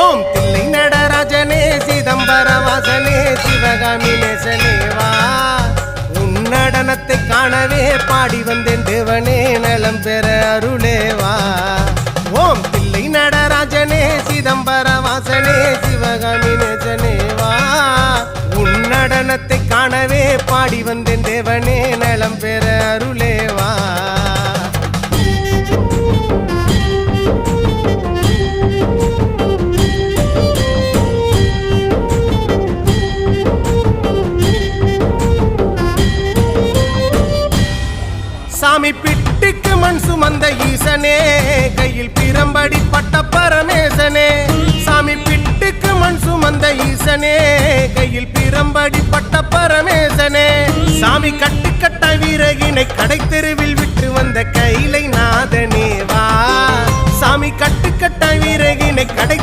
ஓம் தில்லை நடராஜனே சிதம்பர வாசனே சிவகாமி நேசனேவா உன் நடனத்தை காணவே பாடி வந்தேன் தேவனே நலம் பெற அருளேவா ஓம் தில்லை நடராஜனே சிதம்பர வாசனே சிவகாமி நேசனேவா உன் நடனத்தை காணவே பாடி வந்தேன் தேவனே நலம் பெற அருளேவா சாமி பிட்டுக்கு மண் சுமந்த ஈசனே கையில் பிரம்படி பட்ட பரமேசனே சாமி பிட்டுக்கு மண் சுமந்த ஈசனே கையில் பிரம்படி பட்ட பரமேசனே சாமி கட்டுக்கட்ட வீரகினை கடை தெருவில் விட்டு வந்த கைலை நாதனேவா சாமி கட்டுக்கட்ட வீரகி